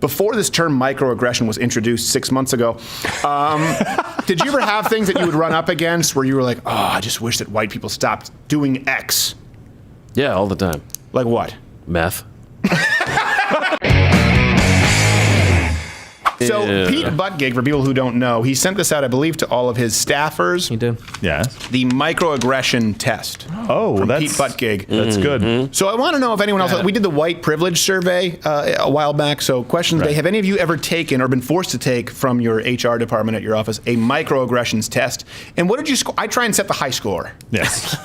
before this term microaggression was introduced 6 months ago, did you ever have things that you would run up against where you were like, oh, I just wish that white people stopped doing X? Yeah, all the time. Like what? Meth. So Pete Buttigieg, for people who don't know, he sent this out, I believe, to all of his staffers. He did. Yeah. The microaggression test. Oh, from that's Pete Buttigieg. That's good. So I want to know if anyone else. We did the white privilege survey a while back. So questions: Have any of you ever taken or been forced to take from your HR department at your office a microaggressions test? And what did you score? I try and set the high score. Yes.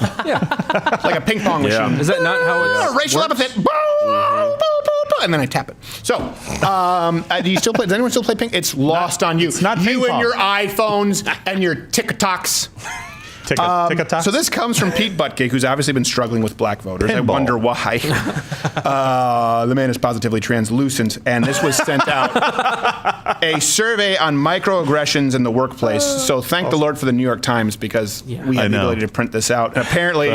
Like a ping pong machine. Is that not how it's racial epithet? And then I tap it. So, do you still play? Does anyone still play ping? It's lost on you. It's not you ping and pong. your iPhones and your TikToks. TikTok. So this comes from Pete Buttigieg, who's obviously been struggling with black voters. I Pinball. wonder why. The man is positively translucent, and this was sent out a survey on microaggressions in the workplace. So thank the Lord for the New York Times, because we had the ability to print this out. And apparently,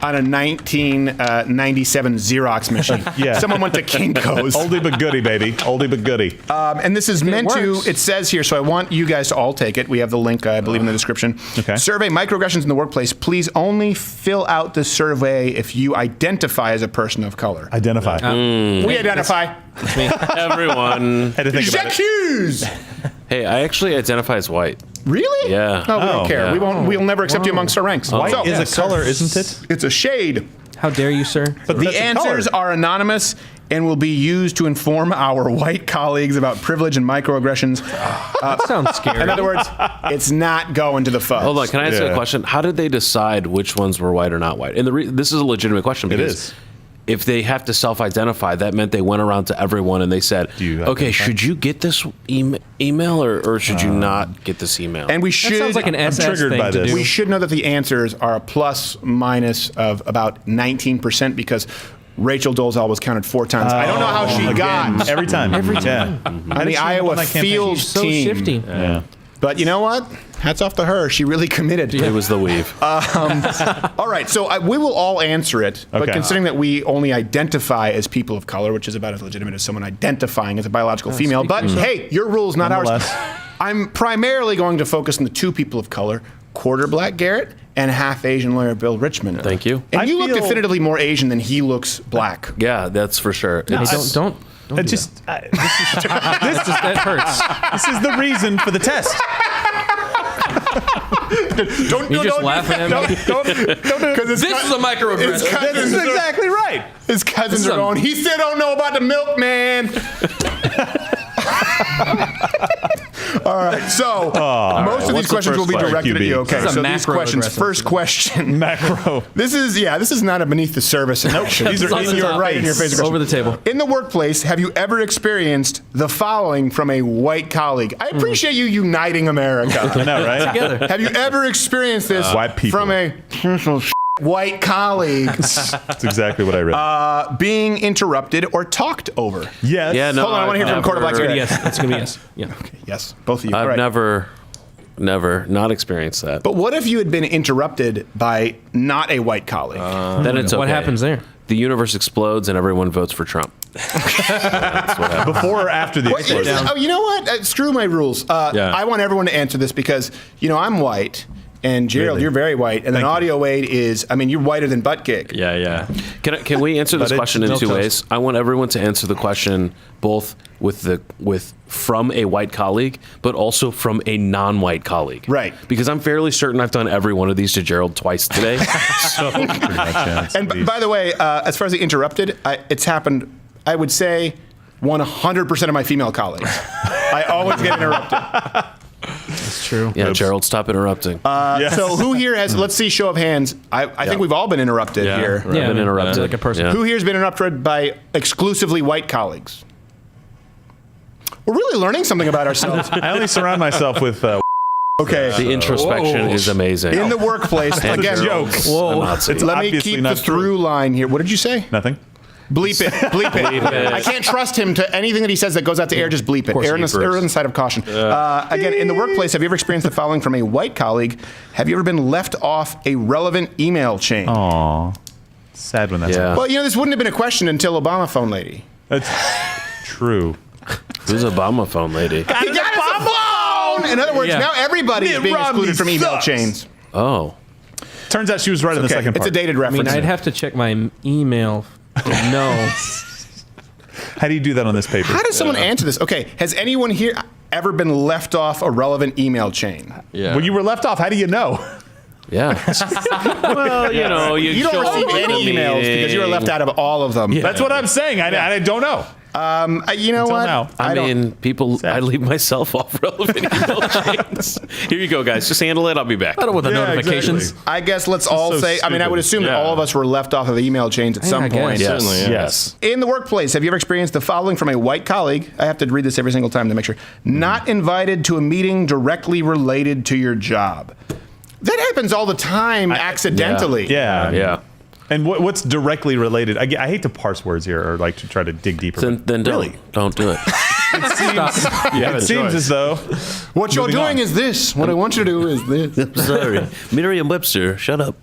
on a 1997 Xerox machine. Someone went to Kinko's. Oldie but goodie, baby. Oldie but goodie. And this is meant to, it says here, so I want you guys to all take it. We have the link, I believe, in the description. Okay. Survey microaggressions in the workplace. Please only fill out the survey if you identify as a person of color. Identify. We identify. That's me. Everyone. Had to think about it. J'accuse! Hey, I actually identify as white. Really? Yeah. No, we don't Oh, care. yeah. We'll never accept you amongst our ranks. White So, is a color, isn't it? it's a shade. How dare you, sir? But The that's a answers color. are anonymous and will be used to inform our white colleagues about privilege and microaggressions. That sounds scary. In other words, it's not going to the fuzz. Hold on, can I ask you Yeah. a question? How did they decide which ones were white or not white? And this is a legitimate question because is. if they have to self-identify, that meant they went around to everyone and they said, you okay, identify? should you get this email or should you not get this email? And we That should. sounds like an SS triggered thing by to this. do. We should know that the answers are a plus minus of about 19% because Rachel Dolezal was counted 4 times. I don't know how she got Every time. Every time. on the Iowa field She's so team. shifty. Yeah. But you know what? Hats off to her. She really committed. it was the weave. All right, so we will all answer it. But Okay. considering that we only identify as people of color, which is about as legitimate as someone identifying as a biological female. But hey, your rules, not ours. Nonetheless. I'm primarily going to focus on the 2 people of color, quarter black Garrett and half Asian lawyer Bill Richmond. Thank you. And I you look feel- definitively more Asian than he looks black. Yeah, that's for sure. Hey, It's- don't It do just, that. That hurts. this is the reason for the test. Don't You're just laughing at me. Don't because This is a microaggression. his This cousins, is exactly right. his cousins This is are a- going, he still don't know about the milk, man. All right, so most of these what's the questions will be first directed at QB? you. Okay, This is a so these questions. macroaggression. First question. Macro. This is not a beneath the service. Nope, these are in your right in your face. Over the table. In the workplace, have you ever experienced the following from a white colleague? I appreciate you uniting America. I know, right? Together. Have you ever experienced this White people. from a white colleague That's exactly what I read. being interrupted or talked over? Yes. Yeah, no, Hold on, I want to hear from Quarter Black. never- Yes, it's gonna be yes. Yeah. Yes, both of you. I've All right. never not experienced that. But what if you had been interrupted by not a white colleague? Then it's okay. What happens there? The universe explodes and everyone votes for Trump. Before or after the explosion? Oh, you know what? Screw my rules. Yeah. I want everyone to answer this because, I'm white. And Gerald, Really? you're very white. And then Thank Audio Wade is, you're whiter than Buttigieg. Yeah. Can we answer this But question in it's 2 milk ways? I want everyone to answer the question both with from a white colleague, but also from a non-white colleague. Right. Because I'm fairly certain I've done every one of these to Gerald twice today. So Pretty much, yeah. And by the way, as far as the interrupted, it's happened, I would say, 100% of my female colleagues. I always get interrupted. It's true. yeah, Gerald, stop interrupting. Yes. So who here has, let's see, show of hands. I think we've all been interrupted here. I've been interrupted. Like a person. Yeah. Who here has been interrupted by exclusively white colleagues? We're really learning something about ourselves. I only surround myself with Okay. The introspection Whoa. is amazing. In the workplace, And again, Gerald, joke. Whoa. I'm not saying- let me obviously keep not the true. through line here. What did you say? nothing. Bleep it. Bleep it. Bleep it. I can't trust him to anything that he says that goes out to air. Just bleep it. course Err on you the, err on the side of caution. Again, in the workplace, have you ever experienced the following from a white colleague? Have you ever been left off a relevant email chain? Aw. Sad when that's Yeah. Well, this wouldn't have been a question until Obama phone lady. That's true. Who's Obama phone lady? He got us a phone! In other words, Yeah. now everybody is Mitt being Romney excluded from email sucks. chains. Oh. Turns out she was right in the Okay, second it's part. a dated I reference. mean, I'd have to check my email to know. How do you do that on this paper? How does someone answer this? Okay, has anyone here ever been left off a relevant email chain? Yeah. When you were left off, how do you know? Yeah. Well, you know, You don't show up receive at any the emails because you were meeting. left out of all of them. That's what I'm saying. I don't know. You know Until what? now. I don't- mean, people. Sad. I leave myself off relevant email chains. Here you go, guys. Just handle it. I'll be back. I don't know what the Yeah, notifications. exactly. I guess let's all so say. I mean, I would assume that stupid. all of us were left off of email chains at some I guess. point. Yes. Certainly, yeah. Yes. In the workplace, have you ever experienced the following from a white colleague? I have to read this every single time to make sure. Not invited to a meeting directly related to your job. That happens all the time, accidentally. Yeah. Yeah. And what's directly related? I hate to parse words here or like to try to dig deeper. Then don't. Really? Don't do it. It seems as though What you're Moving doing on. is this. What I want you to do is this. Sorry. Merriam-Webster, shut up.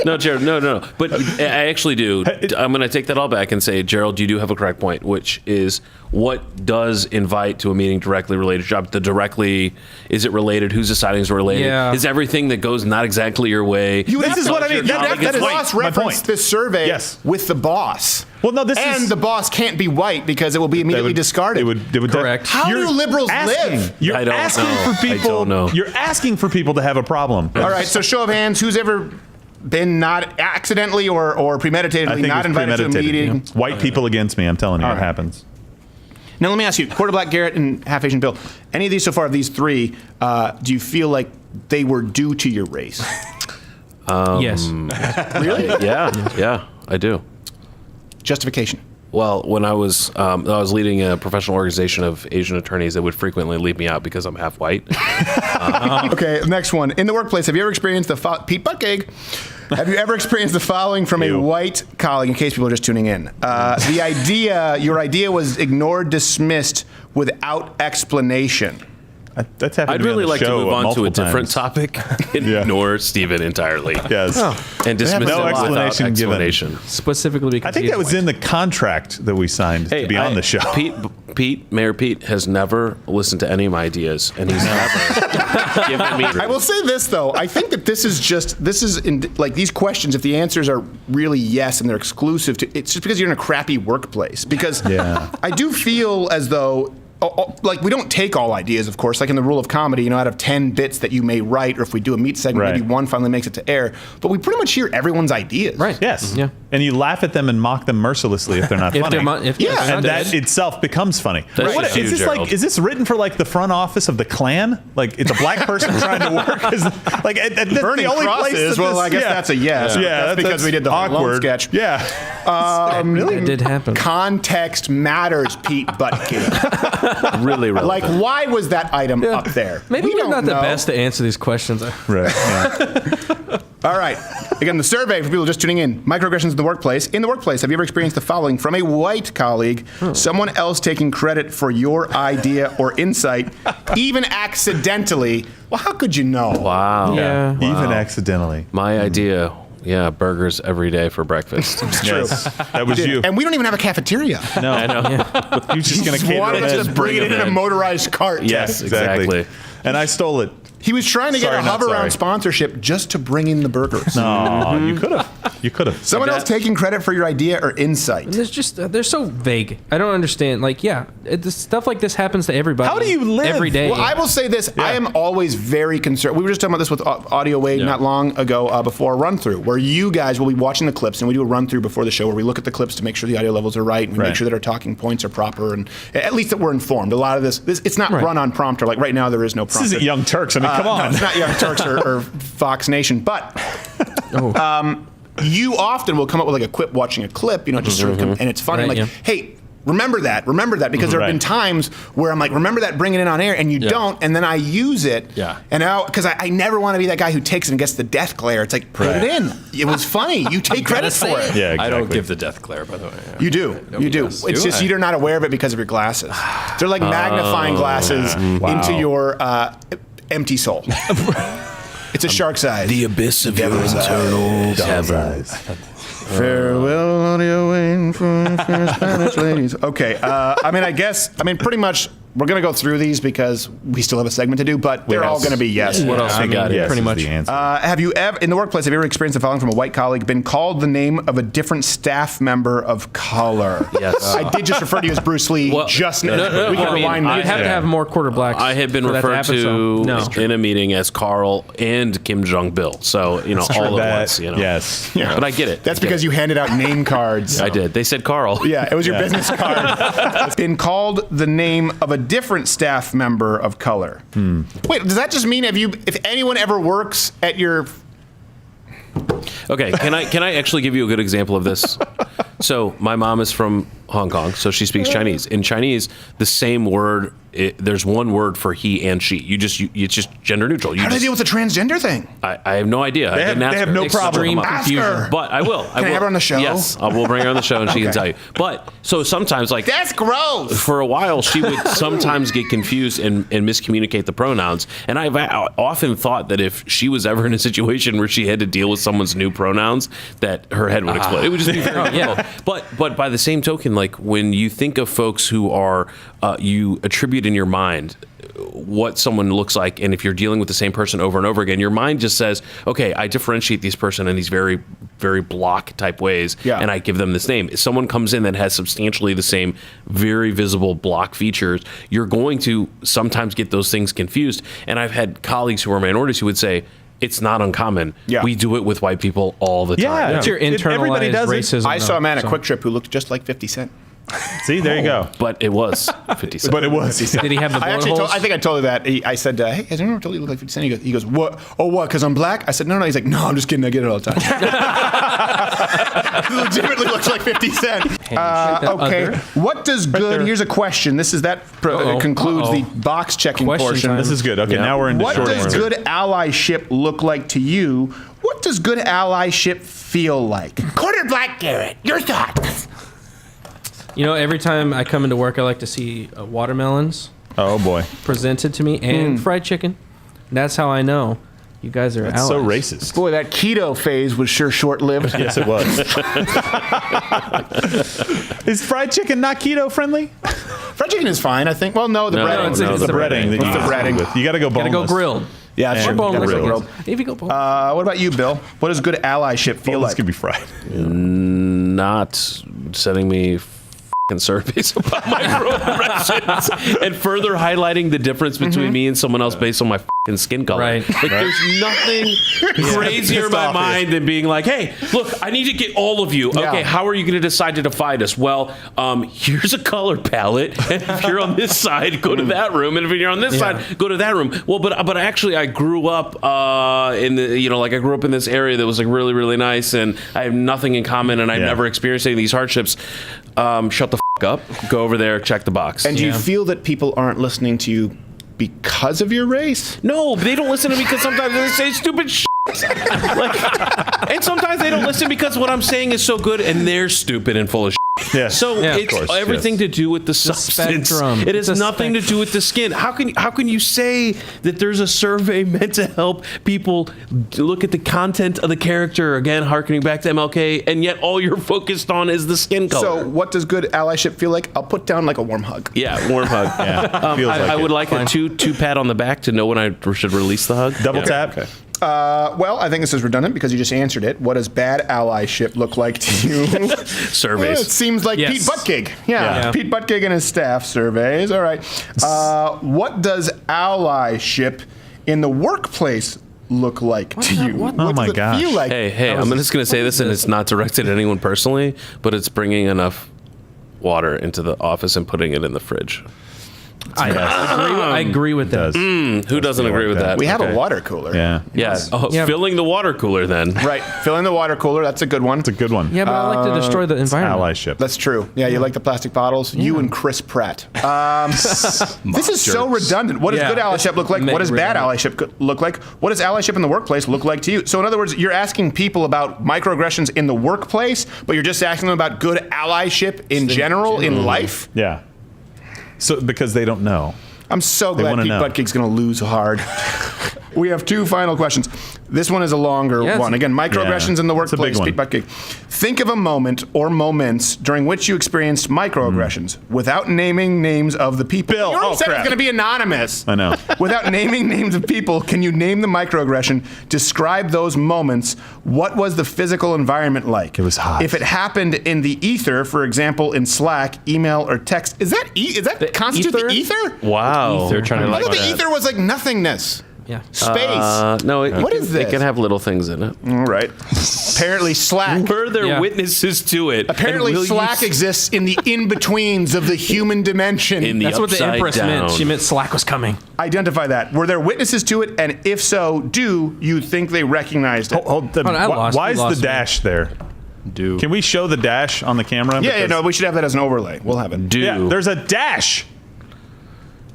No, Jared, no. But I actually do. I'm going to take that all back and say, Gerald, you do have a correct point, which is what does invite to a meeting directly related to your job? The directly, is it related? Who's deciding is related? Yeah. Is everything that goes not exactly your way? This is what I mean. That is boss my referenced point. this survey Yes. with the boss. Well, no, this and is the boss can't be white because it will be immediately discarded. It would Correct. How do liberals live? You're I don't asking know. for people. I don't know. You're asking for people to have a problem. All right, so show of hands, who's ever been not accidentally or I premeditatedly think not it's invited to a premeditated. meeting? Yeah. White people against me. I'm telling you, All what right. happens. Now let me ask you, Quarter Black Garrett and Half Asian Bill, any of these so far, of these three, do you feel like they were due to your race? Yes. Really? Yeah, I do. Justification. Well, when I was leading a professional organization of Asian attorneys that would frequently leave me out because I'm half white. Okay, next one. In the workplace, have you ever experienced Pete Buttigieg, have you ever experienced the following from a Ew. white colleague, in case people are just tuning in? Your idea was ignored, dismissed without explanation. That's happened I'd to me on really the like to show move on to a multiple different times. topic and ignore Steven entirely. Yes. And dismiss No it without explanation given. explanation. Specifically because I think he that is was white. in the contract that we signed to be on the show. Mayor Pete has never listened to any of my ideas, and he's never given me. I will say this though. I think that this is in, like these questions. If the answers are really yes and they're exclusive to, it's just because you're in a crappy workplace. Because Yeah. I do feel as though. Like, we don't take all ideas, of course. Like in the rule of comedy, out of 10 bits that you may write, or if we do a meat segment, Right. maybe one finally makes it to air. But we pretty much hear everyone's ideas. Right. Yes. Yeah. And you laugh at them and mock them mercilessly if they're not If funny. they're Yeah, and that dead. itself becomes funny. That's What- just is you, this Gerald. like? Is this written for like the front office of the Klan? Like it's a black person trying to work? Like that's Burning the only place crosses. that Well, this- I guess yeah. that's a yes. Yeah, That's because we did the Home Alone awkward sketch. Yeah. It did happen. Context matters, Pete Buttigieg. Really relevant. Like, why was that item up there? Maybe We we're don't not the know. best to answer these questions. Right. Yeah. All right. Again, the survey for people just tuning in. Microaggressions in the workplace. In the workplace, have you ever experienced the following from a white colleague? Someone else taking credit for your idea or insight, even accidentally. Well, how could you know? Wow. Yeah. Even accidentally. My idea. Yeah, burgers every day for breakfast. Yes. That was you. And we don't even have a cafeteria. No. I know. You're just going to cater Wanted it us in. to bring it in a motorized cart. Yes, exactly. And I stole it. He was trying to get Sorry, a not hover sorry. around sponsorship just to bring in the burgers. No, you could have. You could have. Someone else taking credit for your idea or insight. There's just they're so vague. I don't understand. Like, yeah, stuff like this happens to everybody. How do you live? every day? Well, I will say this. I am always very concerned. We were just talking about this with Audio Wade not long ago before a run-through, where you guys will be watching the clips, and we do a run-through before the show where we look at the clips to make sure the audio levels are right, and we make sure that our talking points are proper, and at least that we're informed. A lot of this it's not run on prompter. Like right now, there is no prompter. This isn't Young Turks. I mean, come No, on. it's not Young Turks or Fox Nation, but you often will come up with like a quip watching a clip, just sort of come, and it's funny. Right, like, hey, remember that, because there have been Right. times where I'm like, remember that, bring it in on air, and you don't, and then I use it, and now, because I never want to be that guy who takes it and gets the death glare. It's like, put it in. It was funny. You take credit for it. Yeah, exactly. I don't give the death glare, by the way. You do. You do. Yes. It's Do just I? you're not aware of it because of your glasses. They're like magnifying glasses into your empty soul. It's a shark's eyes. The abyss of your internal cavern. Farewell, audio waiting for Spanish ladies. Okay, pretty much we're going to go through these because we still have a segment to do, but they're all going to be yes. What else? Pretty much. The answer. Have you ever, in the workplace, have you ever experienced the following from a white colleague, been called the name of a different staff member of color? Yes. I did just refer to you as Bruce Lee just now. We can rewind You'd have to have more quarter blacks. I have been for that referred happen, so- to No. in a meeting as Carl and Kim Jong-Bill. So, all at once. Yes. Yeah. But I get it. That's because you handed out name cards. I did. They said Carl. Yeah, it was your business card. Been called the name of a different staff member of color. Wait, does that just mean if anyone ever works at your... Okay, can I actually give you a good example of this? So my mom is from Hong Kong, so she speaks Chinese. In Chinese, the same word, there's one word for he and she. It's just gender neutral. How do they deal with the transgender thing? I have no idea. They have no problem. Ask her. But I will. Can I have her on the show? Yes, I will bring her on the show and she can tell you. But so sometimes, That's gross. for a while, she would sometimes get confused and miscommunicate the pronouns. And I've often thought that if she was ever in a situation where she had to deal with someone's new pronouns, that her head would explode. It would just be very difficult. But by the same token, when you think of folks who are, you attribute in your mind what someone looks like, and if you're dealing with the same person over and over again, your mind just says, okay, I differentiate this person in these very, very block type ways, and I give them this name. If someone comes in that has substantially the same very visible block features, you're going to sometimes get those things confused. And I've had colleagues who are minorities who would say, it's not uncommon. Yeah. We do it with white people all the time. Yeah. It's your Everybody internalized does it. racism. I saw a man at so- Quick Trip who looked just like 50 Cent. See, there you go. But it was 50 cents. But it was. Did he have the blowholes? I think I told her that. I said, hey, has anyone ever told you you look like 50 Cent? He goes, what? Oh, what? Because I'm black? I said, no. He's like, no, I'm just kidding. I get it all the time. He legitimately looks like 50 Cent. Okay. What does good... Here's a question. That concludes the box checking Question portion. time. This is good. Okay, now we're into What short does answer. good allyship look like to you? What does good allyship feel like? Quarter Black Garrett, your thoughts? Every time I come into work, I like to see watermelons Oh boy, presented to me and fried chicken. That's how I know you guys are that's allies. so racist. Boy, that keto phase was sure short-lived. Yes, it was. Is fried chicken not keto friendly? Fried chicken is fine, I think. Well, no, the breading. it's the the breading. breading. that What's the breading? with. You got to go boneless. Gotta go grilled. Yeah, And sure. Or boneless, grilled. I guess. If you go boneless. What about you, Bill? What does good allyship feel Boneless like? could be fried. Not sending me f***ing surveys about microaggressions and further highlighting the difference between me and someone else based on my f***ing skin color. Right. There's nothing crazier in my mind than being like, hey, look, I need to get all of you. Yeah. Okay, how are you going to decide to divide us? Well, here's a color palette. And if you're on this side, go to that room. And if you're on this side, go to that room. Well, but actually, I grew up in the, I grew up in this area that was really, really nice, and I have nothing in common, and I've never experienced any of these hardships. Shut the f*** up. Go over there, check the box. And do you feel that people aren't listening to you because of your race? No, they don't listen to me because sometimes they say stupid shit. And sometimes they don't listen because what I'm saying is so good and they're stupid and full of shit. Yes. So Yeah, of it's course, everything yes. to do with the substance. spectrum. It has It's a nothing to do with the skin. How can you say that there's a survey meant to help people look at the content of the character, again harkening back to MLK, and yet all you're focused on is the skin color? So what does good allyship feel like? I'll put down like a warm hug. Yeah, warm hug. Yeah, feels I like would it. like a two pat on the back to know when I should release the hug. Double tap. Okay. Well, I think this is redundant because you just answered it. What does bad allyship look like to you? Surveys. It seems like Yes. Pete Buttigieg. Yeah, Yeah. Pete Buttigieg and his staff surveys. All right. What does allyship in the workplace look like to you? What? What Oh my does it gosh. feel like? Hey, I'm just going to say this, and it's not directed at anyone personally, but it's bringing enough water into the office and putting it in the fridge. I agree with that. Who doesn't feel agree like with that. that? We have Okay. a water cooler. Yeah. Yeah. Oh, Yeah. Filling the water cooler then. Right. Fill in the water cooler. That's a good one. It's a good one. Yeah, but I like to destroy the environment. Allyship. That's true. Yeah, you like the plastic bottles? You and Chris Pratt. This is so redundant. What does Yeah, good allyship look like? it's What does bad redundant. allyship look like? What does allyship in the workplace look like to you? So in other words, you're asking people about microaggressions in the workplace, but you're just asking them about good allyship in general in life? Yeah. So because they don't know. I'm so glad wanna Pete know. Buttigieg's going to lose hard. We have two final questions. This one is a longer Yes. one. Again, microaggressions in the it's a big workplace. one. Speak Buttigieg. Think of a moment or moments during which you experienced microaggressions without naming names of the people. Bill, You already said crap. it's going to be anonymous. I know. Without naming names of people, can you name the microaggression? Describe those moments. What was the physical environment like? It was hot. If it happened in the ether, for example, in Slack, email, or text, is that constitute the ether? Wow. They're trying to I like thought the that. ether was like nothingness. Yeah. Space. No, What is this? It can have little things in it. All right. Apparently Slack. Were there Yeah. witnesses to it? Apparently And will you Slack exists in the in-betweens of the human dimension. In the That's what the upside Empress down. meant. She meant Slack was coming. Identify that. Were there witnesses to it? And if so, do you think they recognized it? Hold the, Oh, no, I lost. why We is lost the me. dash there? Do. Can we show the dash on the camera? Yeah, Because- no, we should have that as an overlay. We'll have it. Do. Yeah, there's a dash.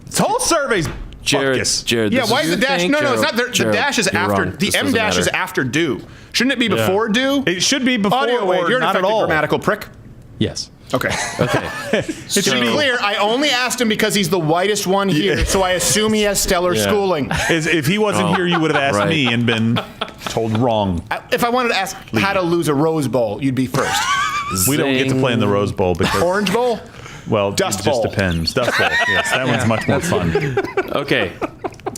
This whole survey's Jared, buckus. Jared, Yeah, this why is the dash? No, it's not. The Gerald, dash is you're after. wrong. The This M doesn't dash is matter. after do. Shouldn't it be before do? It should be before Audio wave. or You're an not at effective all. grammatical prick. Yes. Okay. Okay. To be clear, I only asked him because he's the whitest one here, so I assume he has stellar schooling. If he wasn't here, you would have asked right. me and been told wrong. If I wanted to ask how to lose a Rose Bowl, you'd be first. We don't get to play in the Rose Bowl because, Orange Bowl? well, Dust it just Bowl. depends. Dust Bowl. Yes, that one's much more fun. Okay.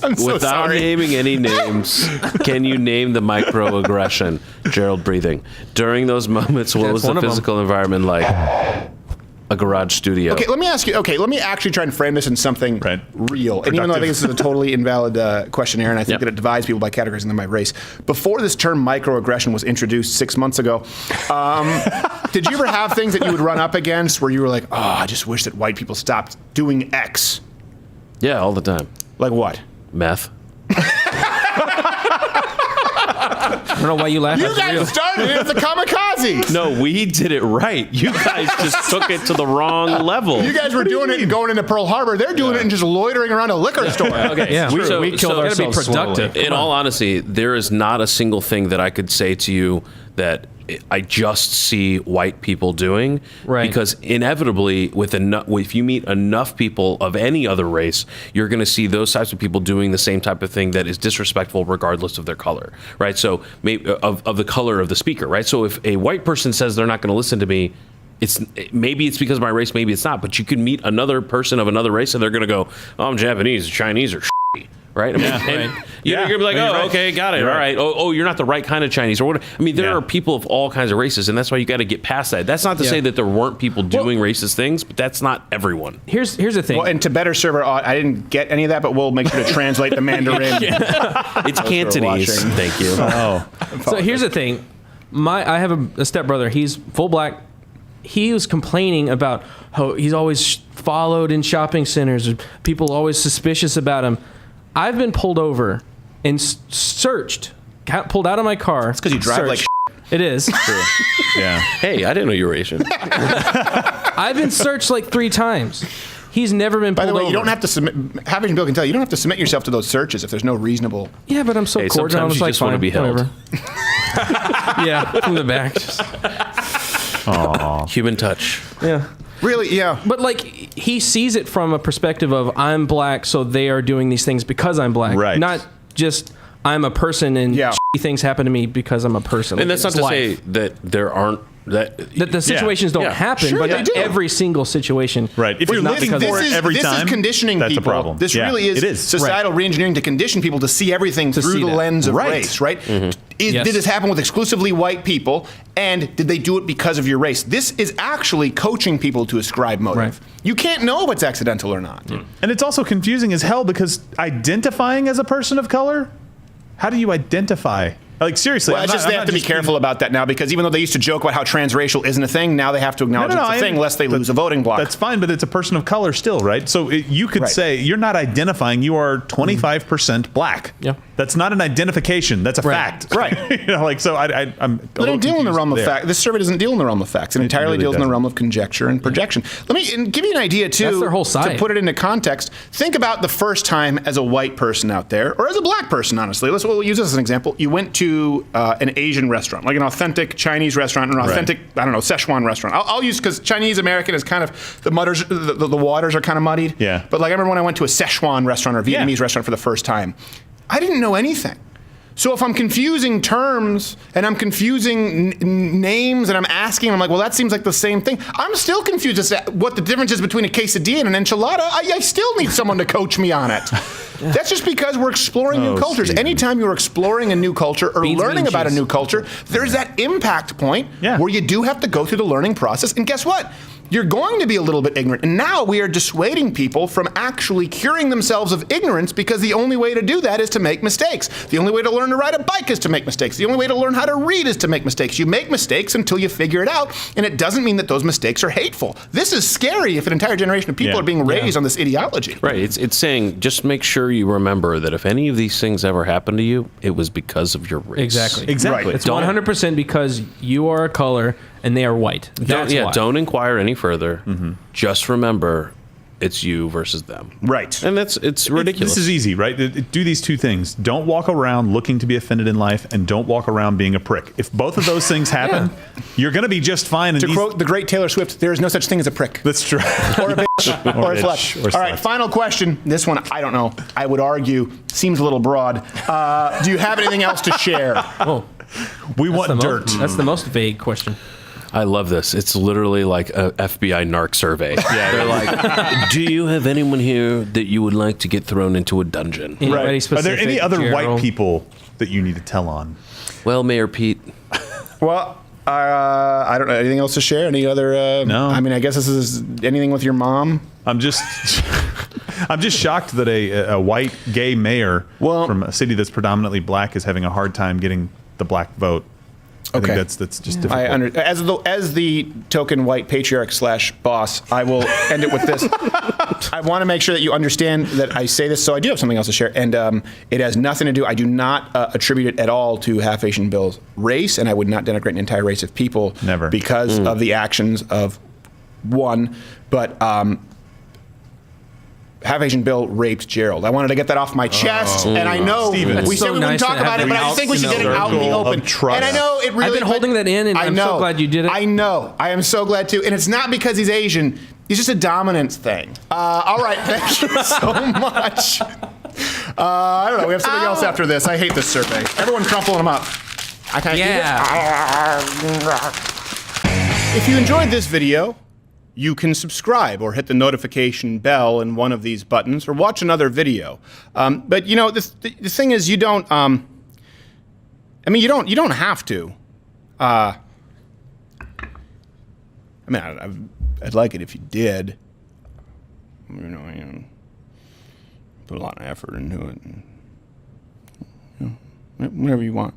I'm so Without sorry. naming any names, can you name the microaggression? Gerald breathing. During those moments, what That's was the one of them. physical environment like? A garage studio. Okay, let me ask you. Okay, let me actually try and frame this in something Right. real. And even though I think this is a totally invalid questionnaire, and I think Yep. that it divides people by categorizing them by race. Before this term microaggression was introduced 6 months ago, did you ever have things that you would run up against where you were like, "Oh, I just wish that white people stopped doing X"? Yeah, all the time. Like what? Meth. I don't know why you laugh. You That's real. guys started it as a kamikaze. No, we did it right. You guys just took it to the wrong level. You guys were doing it and going into Pearl Harbor. They're doing it and just loitering around a liquor store. Okay, Yeah. we, So- we killed gotta be ourselves productive. slowly. in all honesty, there is not a single thing that I could say to you that I just see white people doing. Right. Because inevitably, with if you meet enough people of any other race, you're going to see those types of people doing the same type of thing that is disrespectful regardless of their color, right? So maybe of the color of the speaker, right? So if a white person says they're not going to listen to me, maybe it's because of my race, maybe it's not. But you can meet another person of another race, and they're going to go, "Oh, I'm Japanese, Chinese, or." Right? I mean, and you're going to be like, You're oh, right. okay, got it. You're All right. right. Oh, you're not the right kind of Chinese or what? I mean, there Yeah. are people of all kinds of races, and that's why you got to get past that. That's not to say that there weren't people doing racist things, but that's not everyone. Here's the thing. Well, and to better serve our I didn't get any of that, but we'll make sure to translate the Mandarin. It's Cantonese. watching. Thank you. Oh, So here's the thing. I have a stepbrother. He's full black. He was complaining about how he's always followed in shopping centers. People always suspicious about him. I've been pulled over and searched, got pulled out of my car. It's 'cause you drive like It is. yeah. Hey, I didn't know you were Asian. I've been searched like 3 times. He's never been By pulled the way, over. you don't have to submit. Having Bill can tell you don't have to submit yourself to those searches if there's no reasonable. Yeah, but I'm so Hey, cordial. I sometimes was you like, just wanna fine, be held. whatever. Yeah, from the back. Just- Human touch. yeah. Really, yeah. But like he sees it from a perspective of I'm black, so they are doing these things because I'm black. Right. Not just I'm a person and Yeah. shitty things happen to me because I'm a person. And Like, that's not it's to life. say that there aren't that that the situations don't Yeah. happen, Sure but they not do. every single situation. Right. If you're not living because for of- it every this time, is conditioning that's people. a problem. This Yeah, really is, it is. societal reengineering to condition people to see everything through see the that. lens of Right. race, right? Yes. Did this happen with exclusively white people, and did they do it because of your race? This is actually coaching people to ascribe motive. Right. You can't know if it's accidental or not. And it's also confusing as hell because identifying as a person of color, how do you identify? Like seriously, Well, it's just they have to be careful about that now because even though they used to joke about how transracial isn't a thing, now they have to acknowledge it's a thing lest they lose a voting block. That's fine, but it's a person of color still, right? So you could Right. say you're not identifying. You are 25% black. Yeah. That's not an identification. That's a Right. fact. Right. You know, like so. I'm. They don't deal in the realm of fact. This survey doesn't deal in the realm of facts. It entirely really deals in the doesn't. realm of conjecture and projection. Let me give you an idea too. That's their whole side. To put it into context, think about the first time as a white person out there, or as a black person. Honestly, we'll use this as an example. You went to an Asian restaurant, like an authentic Chinese restaurant, or an authentic Szechuan restaurant. I'll use because Chinese American is kind of the waters are kind of muddied. Yeah. But like I remember when I went to a Szechuan restaurant or Vietnamese restaurant for the first time. I didn't know anything. So if I'm confusing terms and I'm confusing names and I'm asking, I'm like, well, that seems like the same thing. I'm still confused as to what the difference is between a quesadilla and an enchilada. I still need someone to coach me on it. That's just because we're exploring new cultures. Steven. Anytime you're exploring a new culture or Beans, learning bean, about a cheese. new culture, there's that impact point where you do have to go through the learning process. And guess what? You're going to be a little bit ignorant. And now we are dissuading people from actually curing themselves of ignorance, because the only way to do that is to make mistakes. The only way to learn to ride a bike is to make mistakes. The only way to learn how to read is to make mistakes. You make mistakes until you figure it out, and it doesn't mean that those mistakes are hateful. This is scary if an entire generation of people are being raised on this ideology. Right. It's saying, just make sure you remember that if any of these things ever happened to you, it was because of your race. Exactly. Right. It's 100% because you are a color and they are white. That's why. Don't inquire any further. Just remember, it's you versus them. Right. And it's ridiculous. This is easy, right? Do these two things. Don't walk around looking to be offended in life, and don't walk around being a prick. If both of those things happen, you're going to be just fine. And To quote the great Taylor Swift, there is no such thing as a prick. That's true. Or a bitch. or a slut. All right, final question. This one, I don't know. I would argue seems a little broad. Do you have anything else to share? Oh, We want dirt. That's the most vague question. I love this. It's literally like a FBI narc survey. They're like, do you have anyone here that you would like to get thrown into a dungeon? Anybody Right. Are there specific, any other white Gerald? people that you need to tell on? Well, Mayor Pete. Well, I don't know. Anything else to share? Any other? No. I mean, I guess this is anything with your mom. I'm just shocked that a white gay mayor from a city that's predominantly black is having a hard time getting the black vote. I think that's just difficult. As the token white patriarch / boss, I will end it with this. I want to make sure that you understand that I say this, so I do have something else to share, and it has nothing to do. I do not attribute it at all to Half Asian Bill's race, and I would not denigrate an entire race of people. Never. Because of the actions of one, but. Half Asian Bill raped Gerald. I wanted to get that off my chest, and I know Steven. we It's said so we wouldn't nice talk to about have it, but I it think we should out get in it the out in the circle open. of trust. And I know it really. I've been holding that in, and I I'm know. so glad you did it. I know. I am so glad too. And it's not because he's Asian. He's just a dominance thing. All right. Thank you so much. I don't know. We have something else after this. I hate this survey. Everyone crumpling them up. I can't If you enjoyed this video, you can subscribe or hit the notification bell in one of these buttons, or watch another video. But you know, the thing is, you don't. I mean, you don't have to. I mean, I'd like it if you did. You know, put a lot of effort into it. And, whatever you want.